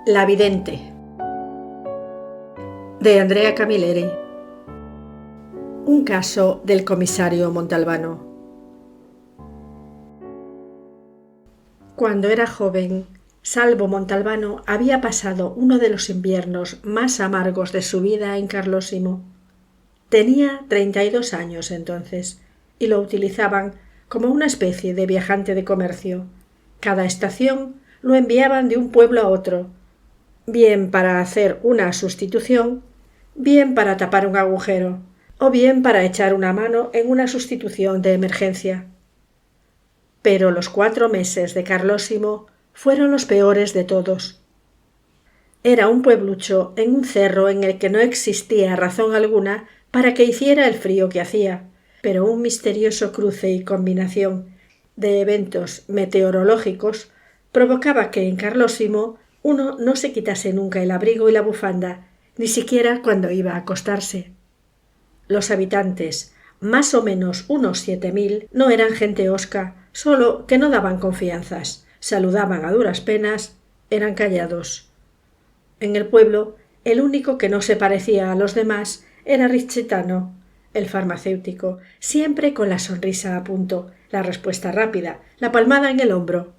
La vidente, de Andrea Camilleri. Un caso del comisario Montalbano. Cuando era joven, Salvo Montalbano había pasado uno de los inviernos más amargos de su vida en Carlosimo. Tenía 32 años entonces, y lo utilizaban como una especie de viajante de comercio. Cada estación lo enviaban de un pueblo a otro, bien para hacer una sustitución, bien para tapar un agujero, o bien para echar una mano en una sustitución de emergencia. Pero los 4 meses de Carlosimo fueron los peores de todos. Era un pueblucho en un cerro en el que no existía razón alguna para que hiciera el frío que hacía, pero un misterioso cruce y combinación de eventos meteorológicos provocaba que en Carlosimo uno no se quitase nunca el abrigo y la bufanda, ni siquiera cuando iba a acostarse. Los habitantes, más o menos unos 7.000, no eran gente hosca, solo que no daban confianzas, saludaban a duras penas, eran callados. En el pueblo, el único que no se parecía a los demás era Riccitano, el farmacéutico, siempre con la sonrisa a punto, la respuesta rápida, la palmada en el hombro.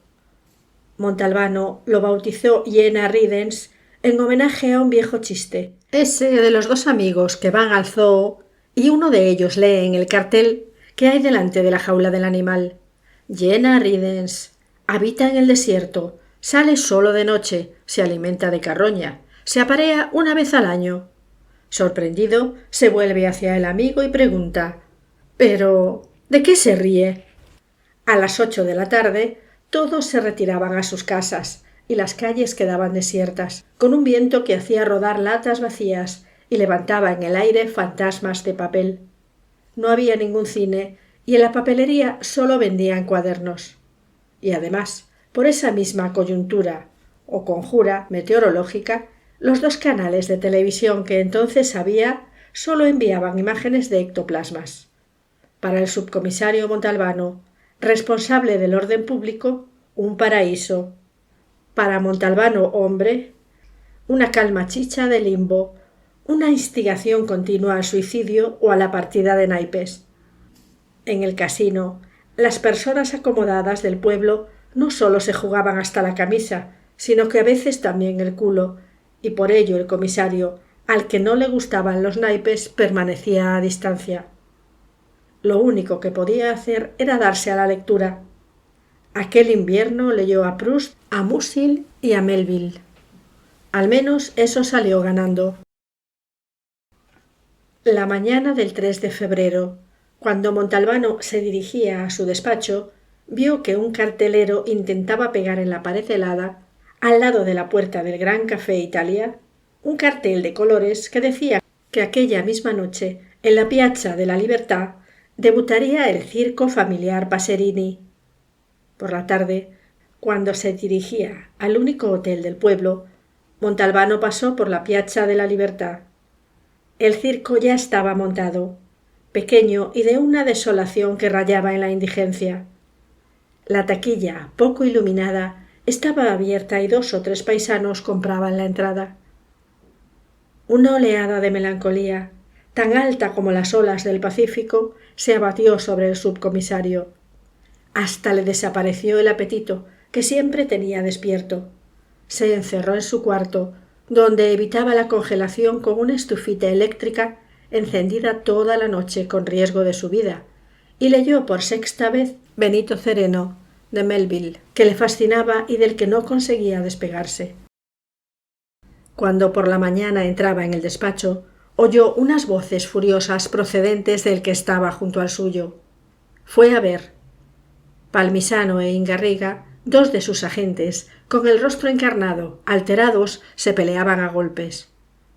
Montalbano lo bautizó Jena Ridens en homenaje a un viejo chiste, ese de los 2 amigos que van al zoo y uno de ellos lee en el cartel que hay delante de la jaula del animal: Jena Ridens, habita en el desierto, sale solo de noche, se alimenta de carroña, se aparea una vez al año. Sorprendido, se vuelve hacia el amigo y pregunta: «¿Pero de qué se ríe?». A las 8 de la tarde todos se retiraban a sus casas y las calles quedaban desiertas, con un viento que hacía rodar latas vacías y levantaba en el aire fantasmas de papel. No había ningún cine y en la papelería solo vendían cuadernos. Y además, por esa misma coyuntura o conjura meteorológica, los 2 canales de televisión que entonces había solo enviaban imágenes de ectoplasmas. Para el subcomisario Montalbano, responsable del orden público, un paraíso. Para Montalbano hombre, una calma chicha de limbo, una instigación continua al suicidio o a la partida de naipes. En el casino, las personas acomodadas del pueblo no solo se jugaban hasta la camisa, sino que a veces también el culo, y por ello el comisario, al que no le gustaban los naipes, permanecía a distancia. Lo único que podía hacer era darse a la lectura. Aquel invierno leyó a Proust, a Musil y a Melville. Al menos eso salió ganando. La mañana del 3 de febrero, cuando Montalbano se dirigía a su despacho, vio que un cartelero intentaba pegar en la pared helada, al lado de la puerta del Gran Café Italia, un cartel de colores que decía que aquella misma noche, en la Piazza de la Libertà, debutaría el circo familiar Paserini. Por la tarde, cuando se dirigía al único hotel del pueblo, Montalbano pasó por la Piazza de la Libertà. El circo ya estaba montado, pequeño y de una desolación que rayaba en la indigencia. La taquilla, poco iluminada, estaba abierta y 2 o 3 paisanos compraban la entrada. Una oleada de melancolía, tan alta como las olas del Pacífico, se abatió sobre el subcomisario. Hasta le desapareció el apetito, que siempre tenía despierto. Se encerró en su cuarto, donde evitaba la congelación con una estufita eléctrica encendida toda la noche con riesgo de su vida, y leyó por 6ª vez Benito Cereno, de Melville, que le fascinaba y del que no conseguía despegarse. Cuando por la mañana entraba en el despacho, oyó unas voces furiosas procedentes del que estaba junto al suyo. Fue a ver. Palmisano e Ingarriga, 2 de sus agentes, con el rostro encarnado, alterados, se peleaban a golpes.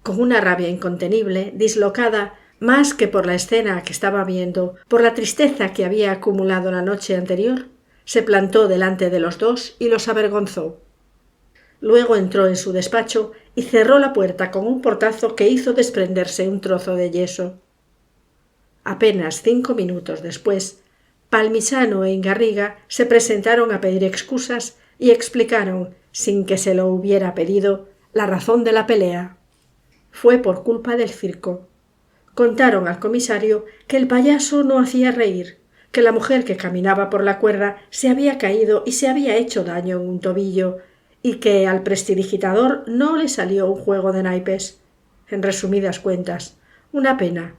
Con una rabia incontenible, dislocada, más que por la escena que estaba viendo, por la tristeza que había acumulado la noche anterior, se plantó delante de los 2 y los avergonzó. Luego entró en su despacho y cerró la puerta con un portazo que hizo desprenderse un trozo de yeso. Apenas 5 minutos después, Palmisano e Ingarriga se presentaron a pedir excusas y explicaron, sin que se lo hubiera pedido, la razón de la pelea. Fue por culpa del circo. Contaron al comisario que el payaso no hacía reír, que la mujer que caminaba por la cuerda se había caído y se había hecho daño en un tobillo, y que al prestidigitador no le salió un juego de naipes. En resumidas cuentas, una pena.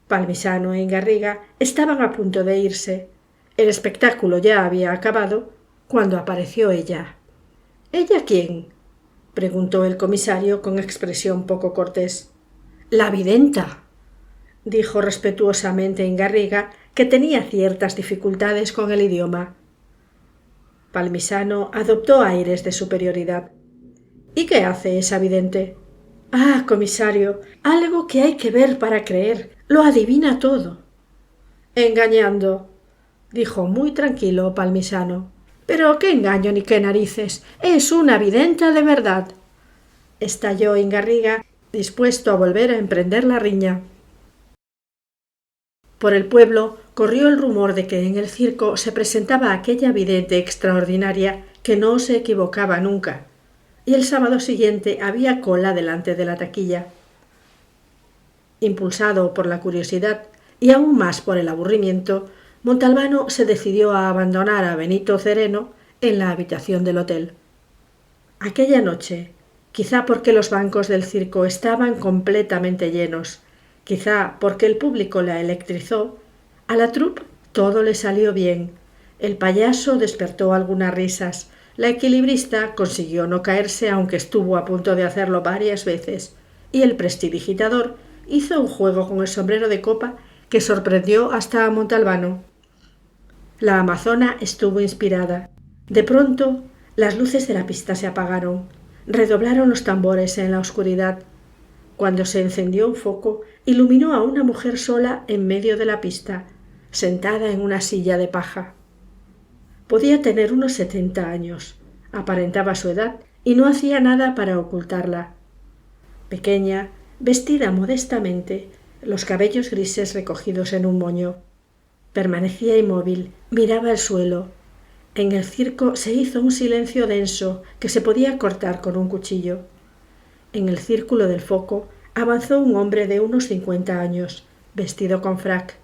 Palmisano e Ingarriga estaban a punto de irse. El espectáculo ya había acabado cuando apareció ella. ¿Ella quién?, preguntó el comisario con expresión poco cortés. La videnta, dijo respetuosamente Ingarriga, que tenía ciertas dificultades con el idioma. Palmisano adoptó aires de superioridad. ¿Y qué hace esa vidente? Ah, comisario, algo que hay que ver para creer. Lo adivina todo. Engañando, dijo muy tranquilo Palmisano. Pero qué engaño ni qué narices. Es una videnta de verdad. Estalló Ingarriga, dispuesto a volver a emprender la riña. Por el pueblo corrió el rumor de que en el circo se presentaba aquella vidente extraordinaria que no se equivocaba nunca, y el sábado siguiente había cola delante de la taquilla. Impulsado por la curiosidad y aún más por el aburrimiento, Montalbano se decidió a abandonar a Benito Cereno en la habitación del hotel. Aquella noche, quizá porque los bancos del circo estaban completamente llenos, quizá porque el público la electrizó, a la troupe todo le salió bien. El payaso despertó algunas risas, la equilibrista consiguió no caerse aunque estuvo a punto de hacerlo varias veces, y el prestidigitador hizo un juego con el sombrero de copa que sorprendió hasta a Montalbano. La amazona estuvo inspirada. De pronto, las luces de la pista se apagaron. Redoblaron los tambores en la oscuridad. Cuando se encendió un foco, iluminó a una mujer sola en medio de la pista, sentada en una silla de paja. Podía tener unos 70 años. Aparentaba su edad y no hacía nada para ocultarla. Pequeña, vestida modestamente, los cabellos grises recogidos en un moño. Permanecía inmóvil, miraba el suelo. En el circo se hizo un silencio denso que se podía cortar con un cuchillo. En el círculo del foco avanzó un hombre de unos 50 años, vestido con frac.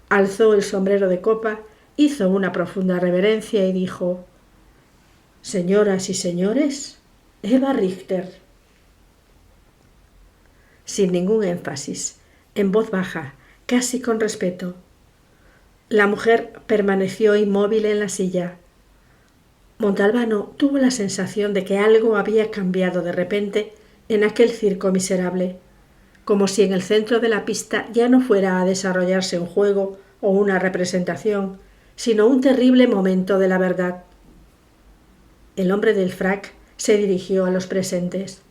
Alzó el sombrero de copa, hizo una profunda reverencia y dijo: «Señoras y señores, Eva Richter». Sin ningún énfasis, en voz baja, casi con respeto. La mujer permaneció inmóvil en la silla. Montalbano tuvo la sensación de que algo había cambiado de repente en aquel circo miserable, como si en el centro de la pista ya no fuera a desarrollarse un juego o una representación, sino un terrible momento de la verdad. El hombre del frac se dirigió a los presentes.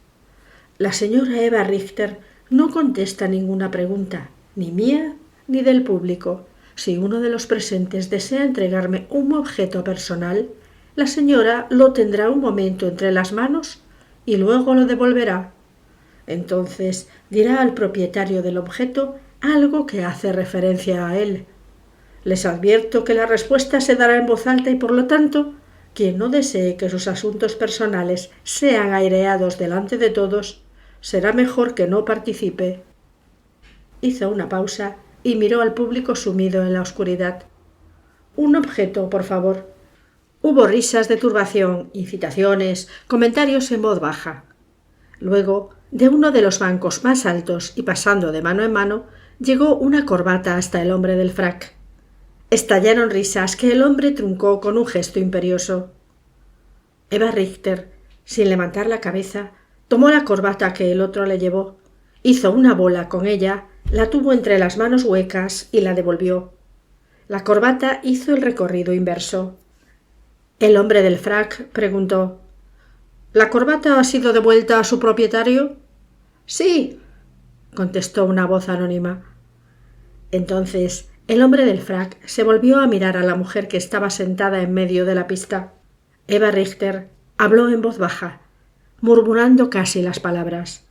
La señora Eva Richter no contesta ninguna pregunta, ni mía ni del público. Si uno de los presentes desea entregarme un objeto personal, la señora lo tendrá un momento entre las manos y luego lo devolverá. Entonces dirá al propietario del objeto algo que hace referencia a él. Les advierto que la respuesta se dará en voz alta y, por lo tanto, quien no desee que sus asuntos personales sean aireados delante de todos, será mejor que no participe. Hizo una pausa y miró al público sumido en la oscuridad. Un objeto, por favor. Hubo risas de turbación, incitaciones, comentarios en voz baja. Luego, de uno de los bancos más altos y pasando de mano en mano, llegó una corbata hasta el hombre del frac. Estallaron risas que el hombre truncó con un gesto imperioso. Eva Richter, sin levantar la cabeza, tomó la corbata que el otro le llevó, hizo una bola con ella, la tuvo entre las manos huecas y la devolvió. La corbata hizo el recorrido inverso. El hombre del frac preguntó: ¿La corbata ha sido devuelta a su propietario? Sí, contestó una voz anónima. Entonces el hombre del frac se volvió a mirar a la mujer que estaba sentada en medio de la pista. Eva Richter habló en voz baja, murmurando casi las palabras.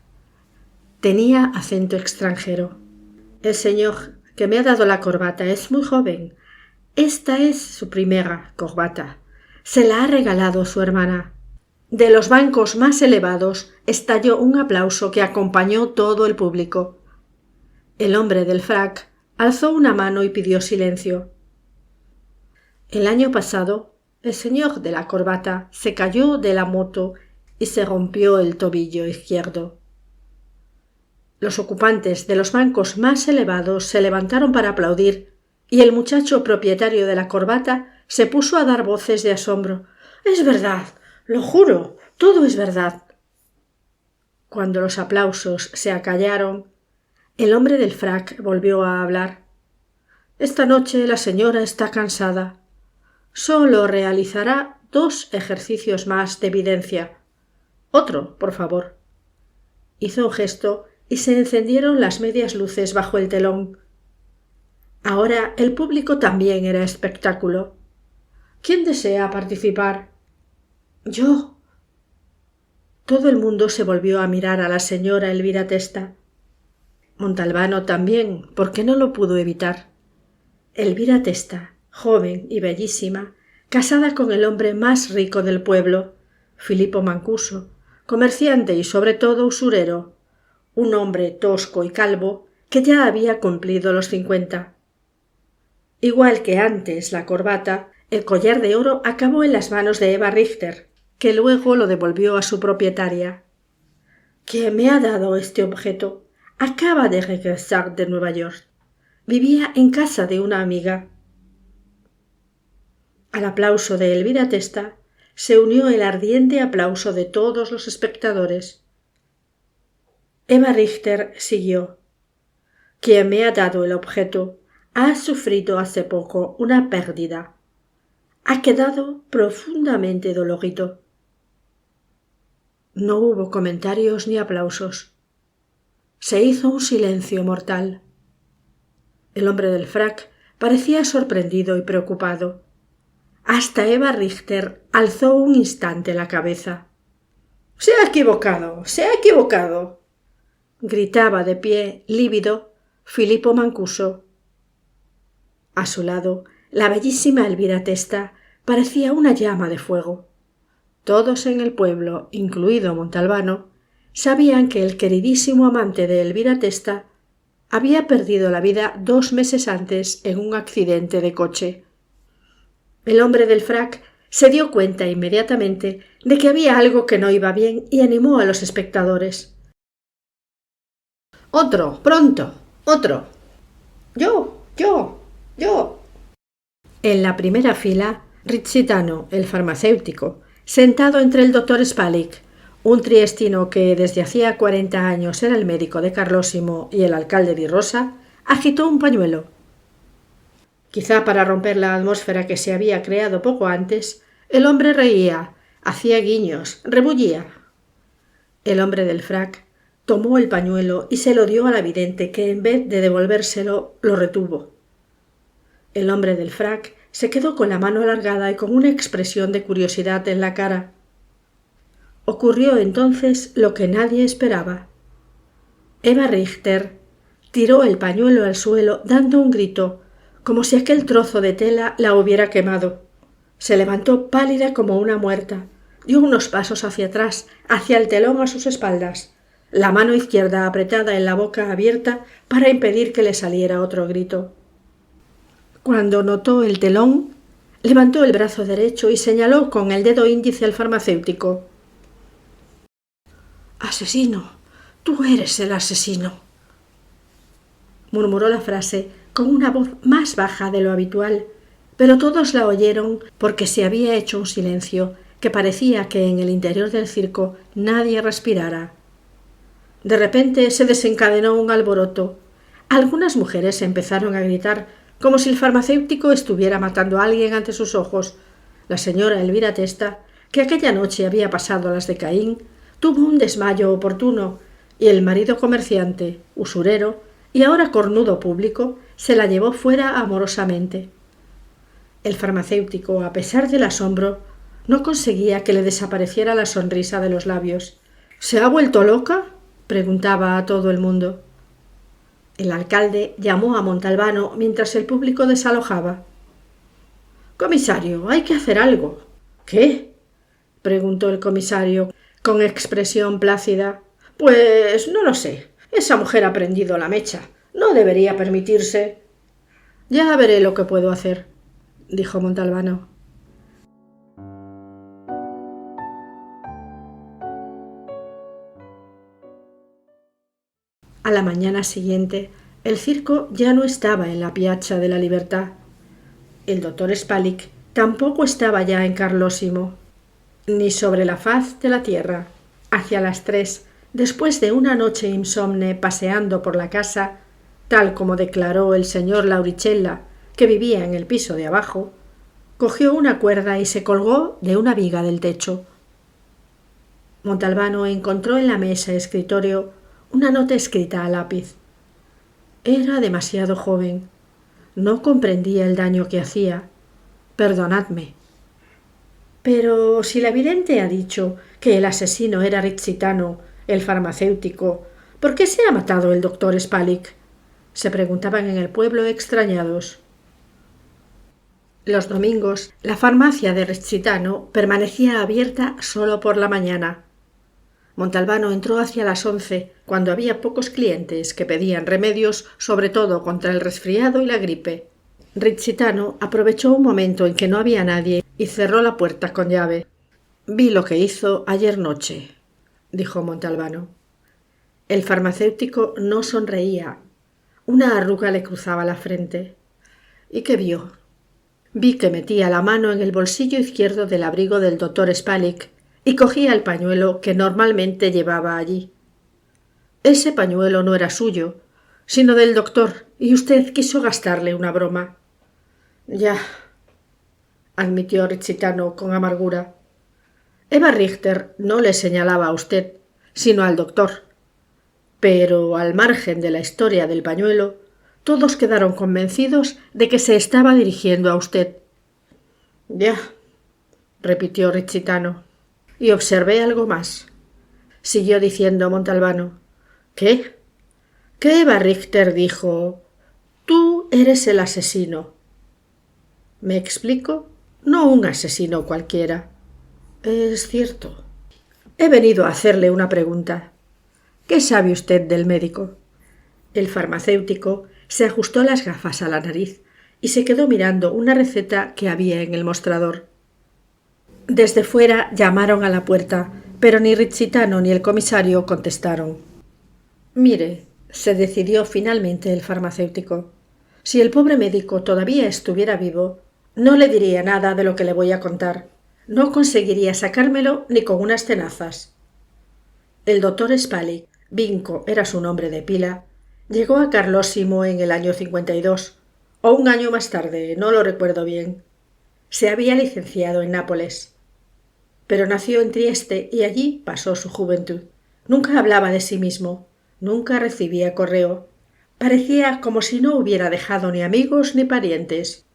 Tenía acento extranjero. El señor que me ha dado la corbata es muy joven. Esta es su primera corbata. Se la ha regalado su hermana. De los bancos más elevados estalló un aplauso que acompañó todo el público. El hombre del frac alzó una mano y pidió silencio. El año pasado, el señor de la corbata se cayó de la moto y se rompió el tobillo izquierdo. Los ocupantes de los bancos más elevados se levantaron para aplaudir y el muchacho propietario de la corbata se puso a dar voces de asombro. «Es verdad, lo juro, todo es verdad». Cuando los aplausos se acallaron, el hombre del frac volvió a hablar. «Esta noche la señora está cansada. Solo realizará 2 ejercicios más de evidencia. Otro, por favor». Hizo un gesto y se encendieron las medias luces bajo el telón. Ahora el público también era espectáculo. ¿Quién desea participar? Yo. Todo el mundo se volvió a mirar a la señora Elvira Testa. Montalbano también, porque no lo pudo evitar. Elvira Testa, joven y bellísima, casada con el hombre más rico del pueblo, Filipo Mancuso, comerciante y sobre todo usurero, un hombre tosco y calvo que ya había cumplido los 50. Igual que antes la corbata, el collar de oro acabó en las manos de Eva Richter, que luego lo devolvió a su propietaria. «¿Quién me ha dado este objeto? Acaba de regresar de Nueva York. Vivía en casa de una amiga». Al aplauso de Elvira Testa se unió el ardiente aplauso de todos los espectadores. Eva Richter siguió. «Quien me ha dado el objeto ha sufrido hace poco una pérdida. Ha quedado profundamente dolorido». No hubo comentarios ni aplausos. Se hizo un silencio mortal. El hombre del frac parecía sorprendido y preocupado. Hasta Eva Richter alzó un instante la cabeza. «Se ha equivocado, se ha equivocado», gritaba de pie, lívido, Filipo Mancuso. A su lado, la bellísima Elvira Testa parecía una llama de fuego. Todos en el pueblo, incluido Montalbano, sabían que el queridísimo amante de Elvira Testa había perdido la vida 2 meses antes en un accidente de coche. El hombre del frac se dio cuenta inmediatamente de que había algo que no iba bien y animó a los espectadores. «Otro, pronto, otro. Yo. En la primera fila, Rizzitano, el farmacéutico, sentado entre el doctor Spalik, un triestino que desde hacía 40 años era el médico de Carlosimo y el alcalde de Rosa, agitó un pañuelo. Quizá para romper la atmósfera que se había creado poco antes, el hombre reía, hacía guiños, rebullía. El hombre del frac tomó el pañuelo y se lo dio a la vidente, que en vez de devolvérselo lo retuvo. El hombre del frac se quedó con la mano alargada y con una expresión de curiosidad en la cara. Ocurrió entonces lo que nadie esperaba. Eva Richter tiró el pañuelo al suelo dando un grito, como si aquel trozo de tela la hubiera quemado. Se levantó pálida como una muerta, dio unos pasos hacia atrás, hacia el telón a sus espaldas, la mano izquierda apretada en la boca abierta para impedir que le saliera otro grito. Cuando notó el telón, levantó el brazo derecho y señaló con el dedo índice al farmacéutico. «Asesino, tú eres el asesino», murmuró la frase con una voz más baja de lo habitual, pero todos la oyeron porque se había hecho un silencio que parecía que en el interior del circo nadie respirara. De repente se desencadenó un alboroto. Algunas mujeres empezaron a gritar como si el farmacéutico estuviera matando a alguien ante sus ojos. La señora Elvira Testa, que aquella noche había pasado las de Caín, tuvo un desmayo oportuno, y el marido comerciante, usurero y ahora cornudo público, se la llevó fuera amorosamente. El farmacéutico, a pesar del asombro, no conseguía que le desapareciera la sonrisa de los labios. «¿Se ha vuelto loca?», preguntaba a todo el mundo. El alcalde llamó a Montalbano mientras el público desalojaba. «Comisario, hay que hacer algo». «¿Qué?». preguntó el comisario con expresión plácida. Pues no lo sé. Esa mujer ha prendido la mecha. No debería permitirse. Ya veré lo que puedo hacer, dijo Montalbano. A la mañana siguiente, el circo ya no estaba en la Piazza de la Libertad. El doctor Spalik tampoco estaba ya en Carlosimo, ni sobre la faz de la tierra. Hacia las 3, después de una noche insomne paseando por la casa, tal como declaró el señor Lauricella, que vivía en el piso de abajo, cogió una cuerda y se colgó de una viga del techo. Montalbano encontró en la mesa escritorio una nota escrita a lápiz. Era demasiado joven. No comprendía el daño que hacía. Perdonadme. Pero si la vidente ha dicho que el asesino era Rizzitano, el farmacéutico, ¿por qué se ha matado el doctor Spalik? Se preguntaban en el pueblo extrañados. Los domingos, la farmacia de Rizzitano permanecía abierta solo por la mañana. Montalbano entró hacia las 11, cuando había pocos clientes que pedían remedios, sobre todo contra el resfriado y la gripe. Rizzitano aprovechó un momento en que no había nadie y cerró la puerta con llave. Vi lo que hizo ayer noche, dijo Montalbano. El farmacéutico no sonreía. Una arruga le cruzaba la frente. ¿Y qué vio? Vi que metía la mano en el bolsillo izquierdo del abrigo del doctor Spalik y cogía el pañuelo que normalmente llevaba allí. Ese pañuelo no era suyo, sino del doctor, y usted quiso gastarle una broma. Ya, admitió Rizzitano con amargura. Eva Richter no le señalaba a usted, sino al doctor. Pero, al margen de la historia del pañuelo, todos quedaron convencidos de que se estaba dirigiendo a usted. Ya, repitió Rizzitano. Y observé algo más. Siguió diciendo Montalbano. ¿Qué? Que Eva Richter dijo: «Tú eres el asesino». ¿Me explico? No un asesino cualquiera. Es cierto. He venido a hacerle una pregunta. ¿Qué sabe usted del médico? El farmacéutico se ajustó las gafas a la nariz y se quedó mirando una receta que había en el mostrador. Desde fuera llamaron a la puerta, pero ni Rizzitano ni el comisario contestaron. Mire, se decidió finalmente el farmacéutico. Si el pobre médico todavía estuviera vivo, no le diría nada de lo que le voy a contar. No conseguiría sacármelo ni con unas tenazas. El doctor Spalik, Vinco era su nombre de pila, llegó a Carlosimo en el año 52, o un año más tarde, no lo recuerdo bien. Se había licenciado en Nápoles. Pero nació en Trieste y allí pasó su juventud. Nunca hablaba de sí mismo, nunca recibía correo. Parecía como si no hubiera dejado ni amigos ni parientes.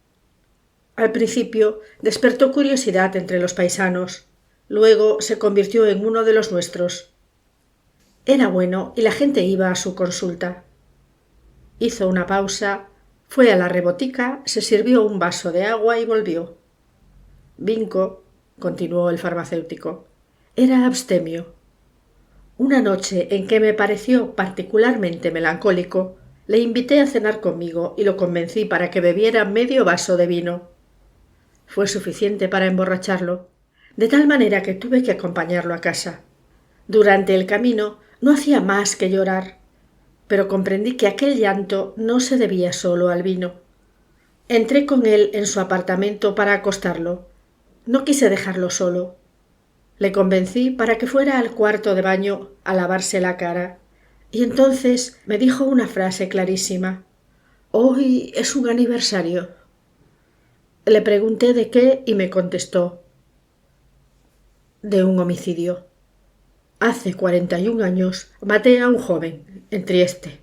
Al principio despertó curiosidad entre los paisanos, luego se convirtió en uno de los nuestros. Era bueno y la gente iba a su consulta. Hizo una pausa, fue a la rebotica, se sirvió un vaso de agua y volvió. Vinco, continuó el farmacéutico, era abstemio. Una noche en que me pareció particularmente melancólico, le invité a cenar conmigo y lo convencí para que bebiera medio vaso de vino. Fue suficiente para emborracharlo, de tal manera que tuve que acompañarlo a casa. Durante el camino no hacía más que llorar, pero comprendí que aquel llanto no se debía solo al vino. Entré con él en su apartamento para acostarlo. No quise dejarlo solo. Le convencí para que fuera al cuarto de baño a lavarse la cara, y entonces me dijo una frase clarísima. «Hoy es un aniversario». Le pregunté de qué y me contestó: «De un homicidio. Hace 41 años maté a un joven en Trieste.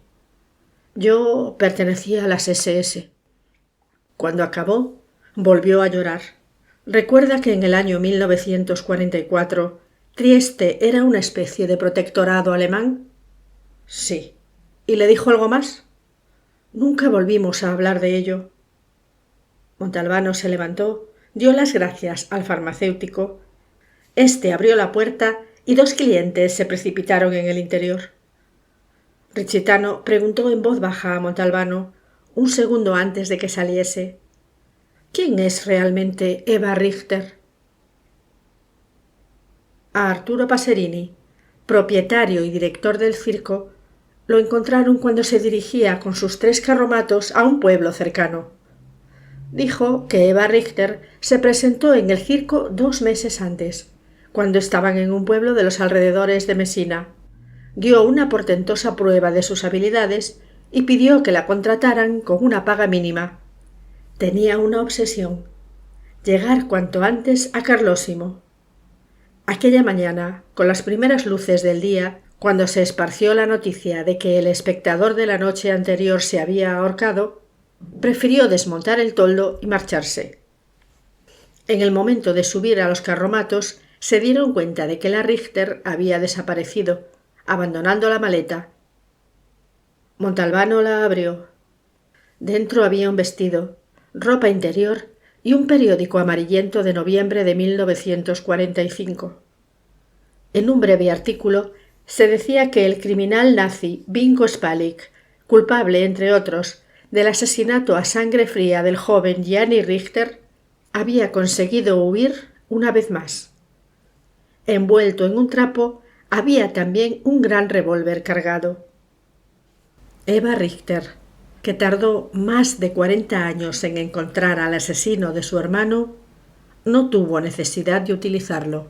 Yo pertenecía a las SS». Cuando acabó, volvió a llorar. Recuerda que en el año 1944 Trieste era una especie de protectorado alemán. Sí. ¿Y le dijo algo más? Nunca volvimos a hablar de ello. Montalbano se levantó, dio las gracias al farmacéutico Este abrió la puerta y 2 clientes se precipitaron en el interior. Richitano preguntó en voz baja a Montalbano, un segundo antes de que saliese: ¿Quién es realmente Eva Richter? A Arturo Paserini, propietario y director del circo, lo encontraron cuando se dirigía con sus 3 carromatos a un pueblo cercano. Dijo que Eva Richter se presentó en el circo 2 meses antes, cuando estaban en un pueblo de los alrededores de Messina. Dio una portentosa prueba de sus habilidades y pidió que la contrataran con una paga mínima. Tenía una obsesión: llegar cuanto antes a Carlosimo. Aquella mañana, con las primeras luces del día, cuando se esparció la noticia de que el espectador de la noche anterior se había ahorcado, prefirió desmontar el toldo y marcharse. En el momento de subir a los carromatos, se dieron cuenta de que la Richter había desaparecido, abandonando la maleta. Montalbano la abrió. Dentro había un vestido, ropa interior y un periódico amarillento de noviembre de 1945. En un breve artículo se decía que el criminal nazi Vinko Spalik, culpable, entre otros, del asesinato a sangre fría del joven Gianni Richter, había conseguido huir una vez más. Envuelto en un trapo había también un gran revólver cargado. Eva Richter, que tardó más de 40 años en encontrar al asesino de su hermano, no tuvo necesidad de utilizarlo.